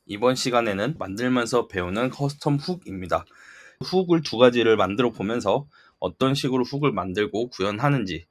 이번 시간에는 만들면서 배우는 커스텀 훅입니다. 훅을 두 가지를 만들어 보면서 어떤 식으로 훅을 만들고 구현하는지에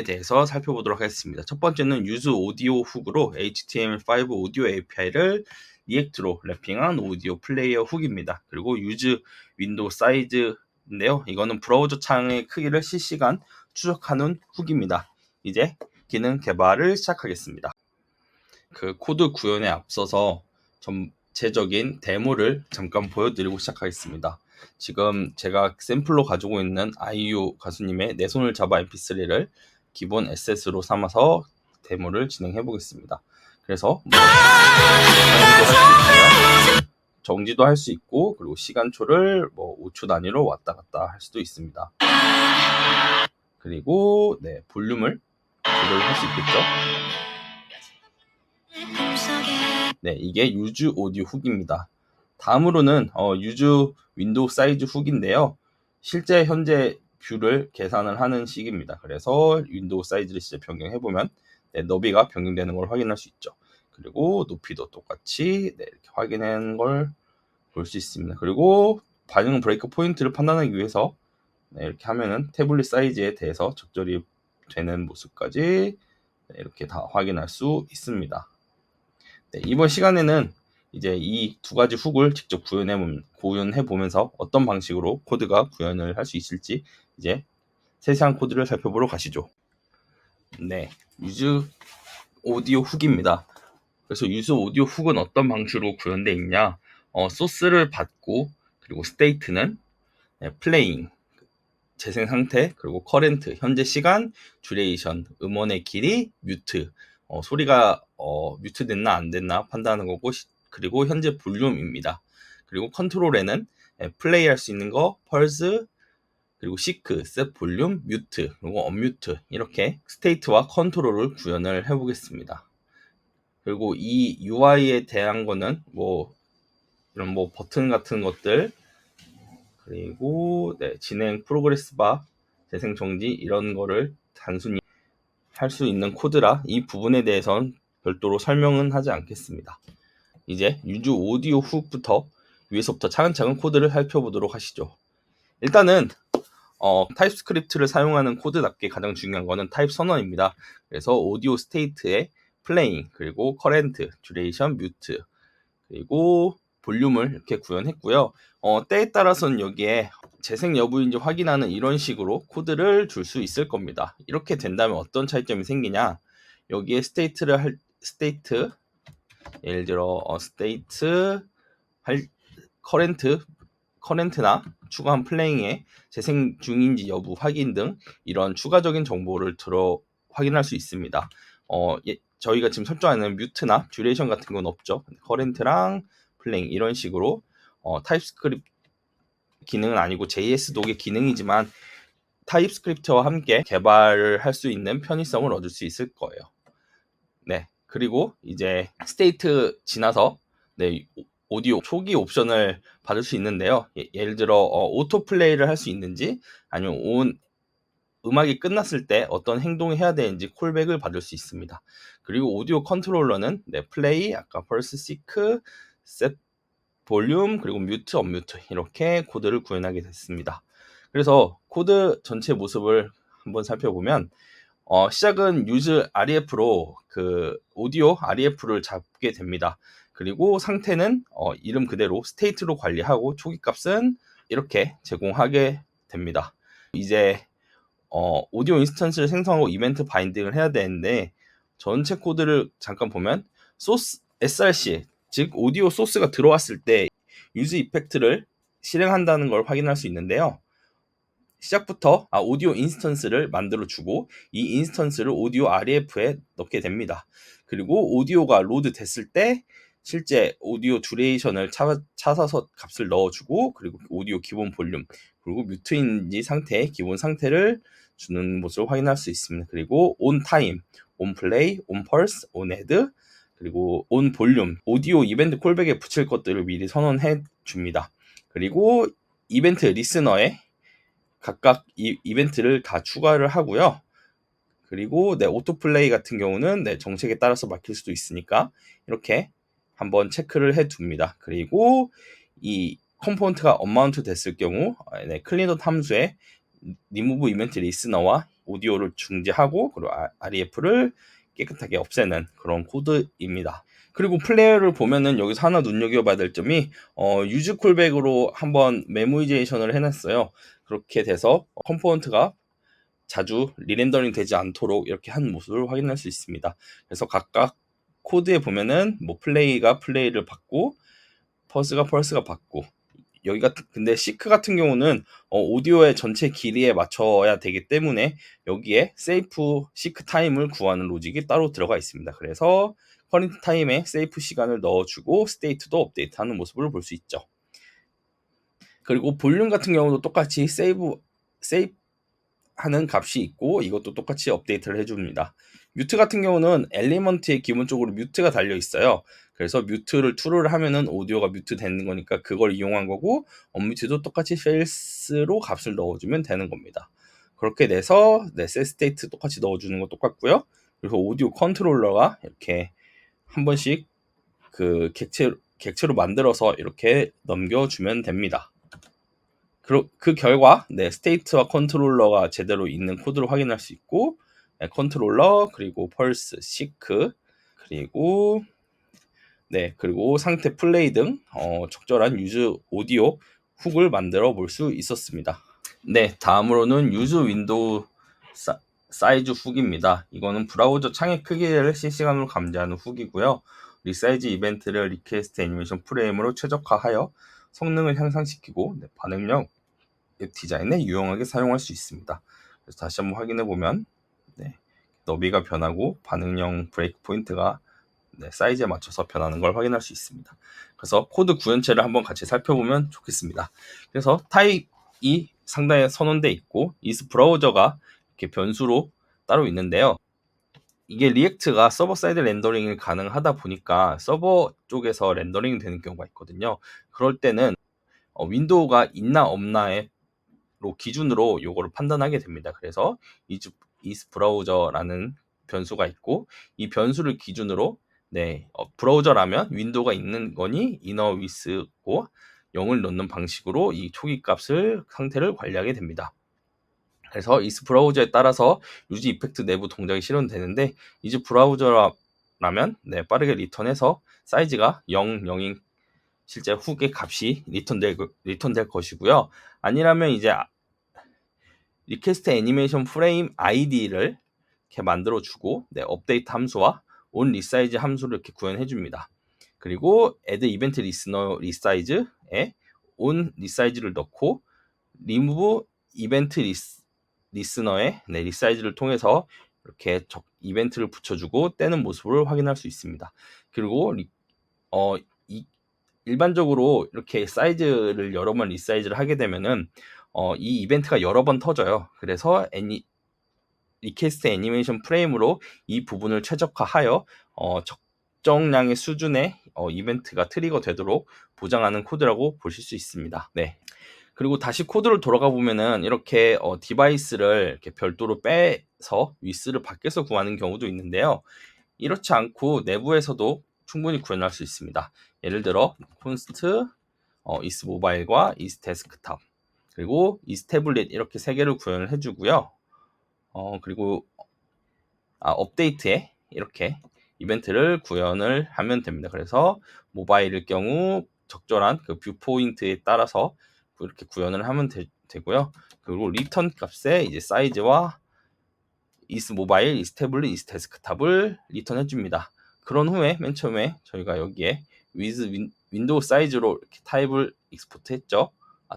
대해서 살펴보도록 하겠습니다. 첫 번째는 use 오디오 훅으로 HTML5 오디오 API를 리액트로 랩핑한 오디오 플레이어 훅입니다. 그리고 use 윈도우 사이즈인데요. 이거는 브라우저 창의 크기를 실시간 추적하는 훅입니다. 이제 기능 개발을 시작하겠습니다. 그 코드 구현에 앞서서 전체적인 데모를 잠깐 보여드리고 시작하겠습니다. 지금 제가 샘플로 가지고 있는 아이유 가수님의 내 손을 잡아 mp3를 기본 에셋으로 삼아서 데모를 진행해 보겠습니다. 그래서 정지도 할 수 있고, 그리고 시간초를 5초 단위로 왔다 갔다 할 수도 있습니다. 그리고 볼륨을 조절할 수 있겠죠. 네, 이게 use 오디오 훅입니다. 다음으로는 use 윈도우 사이즈 훅인데요. 실제 현재 뷰를 계산을 하는 식입니다. 그래서 윈도우 사이즈를 진짜 변경해보면 너비가 변경되는 걸 확인할 수 있죠. 그리고 높이도 똑같이 이렇게 확인하는 걸 볼 수 있습니다. 그리고 반응 브레이크 포인트를 판단하기 위해서 이렇게 하면은 태블릿 사이즈에 대해서 적절히 되는 모습까지 이렇게 다 확인할 수 있습니다. 이번 시간에는 이제 이 두 가지 훅을 직접 구현해 보면서 어떤 방식으로 코드가 구현을 할 수 있을지 이제 세세한 코드를 살펴보러 가시죠. 네, use 오디오 훅입니다. 그래서 use 오디오 훅은 어떤 방식으로 구현되어 있냐? 소스를 받고, 그리고 스테이트는 playing 재생 상태, 그리고 current 현재 시간, duration 음원의 길이, 뮤트 소리가 뮤트 됐나 안 됐나 판단하는 거고, 그리고 현재 볼륨입니다. 그리고 컨트롤에는 플레이 할 수 있는 거, 펄스, 그리고 시크, 셋 볼륨, 뮤트, 그리고 언뮤트 이렇게 스테이트와 컨트롤을 구현을 해보겠습니다. 그리고 이 UI에 대한 거는 이런 버튼 같은 것들, 그리고 진행 프로그레스 바, 재생 정지 이런 거를 단순히 할 수 있는 코드라 이 부분에 대해서는 별도로 설명은 하지 않겠습니다. 이제 use 오디오 훅부터 위에서부터 차근차근 코드를 살펴보도록 하시죠. 일단은 타입스크립트를 사용하는 코드답게 가장 중요한 거는 타입 선언입니다. 그래서 오디오 스테이트의 playing, 그리고 current, duration, mute, 그리고 볼륨을 이렇게 구현했고요. 때에 따라서는 여기에 재생 여부인지 확인하는 이런 식으로 코드를 줄 수 있을 겁니다. 이렇게 된다면 어떤 차이점이 생기냐? 여기에 스테이트 예를 들어 스테이트 커렌트나 추가한 플레잉에 재생 중인지 여부 확인 등 이런 추가적인 정보를 확인할 수 있습니다. 저희가 지금 설정하는 뮤트나 듀레이션 같은 건 없죠. 커렌트랑 플레잉 이런 식으로 타입스크립트 기능은 아니고 JS 독의 기능이지만 타입스크립트와 함께 개발을 할 수 있는 편의성을 얻을 수 있을 거예요. 네, 그리고 이제 스테이트 지나서 오디오 초기 옵션을 받을 수 있는데요. 예를 들어 오토 플레이를 할 수 있는지, 아니면 음악이 끝났을 때 어떤 행동을 해야 되는지 콜백을 받을 수 있습니다. 그리고 오디오 컨트롤러는 플레이, 아까 펄스, 시크, 셋 볼륨, 그리고 뮤트, 언뮤트 이렇게 코드를 구현하게 됐습니다. 그래서 코드 전체 모습을 한번 살펴보면 시작은 use ref로 그 오디오 ref를 잡게 됩니다. 그리고 상태는 이름 그대로 스테이트로 관리하고 초기 값은 이렇게 제공하게 됩니다. 이제 오디오 인스턴스를 생성하고 이벤트 바인딩을 해야 되는데, 전체 코드를 잠깐 보면 소스 src, 즉 오디오 소스가 들어왔을 때 유즈 이펙트를 실행한다는 걸 확인할 수 있는데요. 시작부터 오디오 인스턴스를 만들어 주고 이 인스턴스를 오디오 ref에 넣게 됩니다. 그리고 오디오가 로드 됐을 때 실제 오디오 듀레이션을 찾아서 값을 넣어주고, 그리고 오디오 기본 볼륨, 그리고 뮤트인지 상태의 기본 상태를 주는 모습을 확인할 수 있습니다. 그리고 on time, on play, on pulse, on head, 그리고 on 볼륨, 오디오 이벤트 콜백에 붙일 것들을 미리 선언해 줍니다. 그리고 이벤트 리스너에 각각 이벤트를 다 추가를 하고요. 그리고 오토플레이 같은 경우는 정책에 따라서 막힐 수도 있으니까 이렇게 한번 체크를 해 둡니다. 그리고 이 컴포넌트가 언마운트 됐을 경우 클린넛 함수에 리무브 이벤트 리스너와 오디오를 중지하고 그리고 REF를 깨끗하게 없애는 그런 코드입니다. 그리고 플레이어를 보면은 여기서 하나 눈여겨봐야 될 점이 유즈 콜백으로 한번 메모이제이션을 해놨어요. 그렇게 돼서 컴포넌트가 자주 리렌더링 되지 않도록 이렇게 한 모습을 확인할 수 있습니다. 그래서 각각 코드에 보면은 뭐 플레이가 플레이를 받고 펄스가 펄스가 받고 여기가 근데 시크 같은 경우는 오디오의 전체 길이에 맞춰야 되기 때문에 여기에 세이프 시크 타임을 구하는 로직이 따로 들어가 있습니다. 그래서 커런트 타임에 세이프 시간을 넣어주고 스테이트도 업데이트하는 모습을 볼 수 있죠. 그리고 볼륨 같은 경우도 똑같이 세이브 하는 값이 있고 이것도 똑같이 업데이트를 해줍니다. 뮤트 같은 경우는 엘리먼트에 기본적으로 뮤트가 달려 있어요. 그래서 뮤트를 true를 하면은 오디오가 뮤트 되는 거니까 그걸 이용한 거고 언뮤트도 똑같이 false로 값을 넣어주면 되는 겁니다. 그렇게 돼서 set state 똑같이 넣어주는 거 똑같고요. 그리고 오디오 컨트롤러가 이렇게 한 번씩 그 객체로 만들어서 이렇게 넘겨주면 됩니다. 그 결과 스테이트와 컨트롤러가 제대로 있는 코드를 확인할 수 있고 컨트롤러 그리고 펄스, 시크 그리고 그리고 상태 플레이 등 적절한 유즈 오디오 훅을 만들어 볼 수 있었습니다. 다음으로는 유즈 윈도우 사이즈 훅입니다. 이거는 브라우저 창의 크기를 실시간으로 감지하는 훅이고요. 리사이즈 이벤트를 리퀘스트 애니메이션 프레임으로 최적화하여 성능을 향상시키고 반응력 웹 디자인에 유용하게 사용할 수 있습니다. 그래서 다시 한번 확인해 보면 너비가 변하고 반응형 브레이크 포인트가 사이즈에 맞춰서 변하는 걸 확인할 수 있습니다. 그래서 코드 구현체를 한번 같이 살펴보면 좋겠습니다. 그래서 타입이 상당히 선언돼 있고 is 브라우저가 이렇게 변수로 따로 있는데요. 이게 리액트가 서버 사이드 렌더링이 가능하다 보니까 서버 쪽에서 렌더링이 되는 경우가 있거든요. 그럴 때는 윈도우가 있나 없나에 기준으로 요거를 판단하게 됩니다. 그래서 is 브라우저라는 변수가 있고 이 변수를 기준으로 브라우저라면 윈도우가 있는 거니 inner with고 0을 넣는 방식으로 이 초기 값을 상태를 관리하게 됩니다. 그래서 is 브라우저에 따라서 유지 이펙트 내부 동작이 실현되는데 is 브라우저라면 빠르게 리턴해서 사이즈가 0, 0인 실제 훅의 값이 리턴될 것이고요. 아니라면 이제 리퀘스트 애니메이션 프레임 아이디를 이렇게 만들어주고 업데이트 함수와 on resize 함수를 이렇게 구현해 줍니다. 그리고 add event listener resize에 on resize를 넣고 remove event listener의 resize를 통해서 이렇게 이벤트를 붙여주고 떼는 모습을 확인할 수 있습니다. 그리고 일반적으로 이렇게 사이즈를 여러 번 리사이즈를 하게 되면은 이 이벤트가 여러 번 터져요. 그래서 리퀘스트 애니메이션 프레임으로 이 부분을 최적화하여 적정량의 수준의 이벤트가 트리거 되도록 보장하는 코드라고 보실 수 있습니다. 그리고 다시 코드를 돌아가 보면은 이렇게 디바이스를 이렇게 별도로 빼서 위스를 밖에서 구하는 경우도 있는데요. 이렇지 않고 내부에서도 충분히 구현할 수 있습니다. 예를 들어 const is mobile과 is desktop 그리고 is tablet 이렇게 세 개를 구현을 해주고요. 그리고 업데이트에 이렇게 이벤트를 구현을 하면 됩니다. 그래서 모바일일 경우 적절한 그 뷰 포인트에 따라서 이렇게 구현을 하면 되고요. 그리고 리턴 값에 이제 사이즈와 is mobile, is tablet, is desktop을 리턴해 줍니다. 그런 후에 맨 처음에 저희가 여기에 with 윈도우 사이즈로 이렇게 타입을 익스포트 했죠.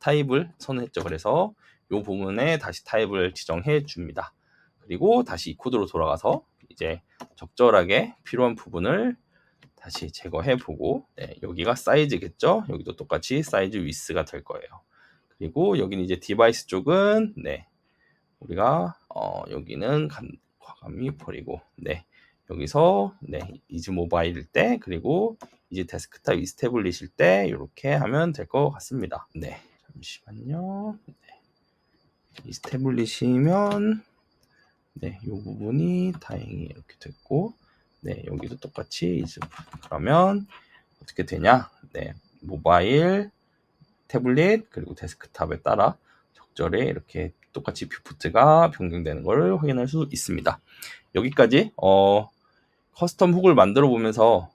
타입을 선언했죠. 그래서 이 부분에 다시 타입을 지정해 줍니다. 그리고 다시 이 코드로 돌아가서 이제 적절하게 필요한 부분을 다시 제거해 보고 여기가 사이즈겠죠. 여기도 똑같이 사이즈 위스가 될 거예요. 그리고 여기는 이제 디바이스 쪽은 우리가 여기는 과감히 버리고 여기서 이즈 모바일일 때 그리고 이제 데스크탑 이스태블리실 때 이렇게 하면 될 것 같습니다. 잠시만요. 이스태블리시면 이 부분이 다행히 이렇게 됐고 여기도 똑같이 이제 그러면 어떻게 되냐? 네, 모바일, 태블릿 그리고 데스크탑에 따라 적절히 이렇게 똑같이 뷰포트가 변경되는 걸 확인할 수 있습니다. 여기까지 커스텀 훅을 만들어 보면서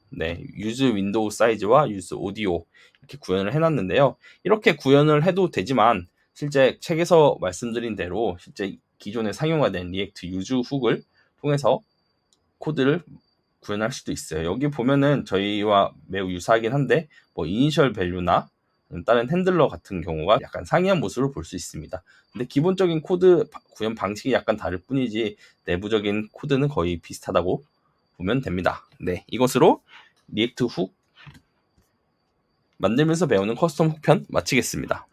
유즈 윈도우 사이즈와 유즈 오디오 이렇게 구현을 해놨는데요. 이렇게 구현을 해도 되지만 실제 책에서 말씀드린 대로 실제 기존에 상용화된 리액트 유즈 훅을 통해서 코드를 구현할 수도 있어요. 여기 보면은 저희와 매우 유사하긴 한데 뭐 이니셜 밸류나 다른 핸들러 같은 경우가 약간 상이한 모습을 볼 수 있습니다. 근데 기본적인 코드 구현 방식이 약간 다를 뿐이지 내부적인 코드는 거의 비슷하다고 보면 됩니다. 네, 이것으로 리액트 훅 만들면서 배우는 커스텀 훅 편 마치겠습니다.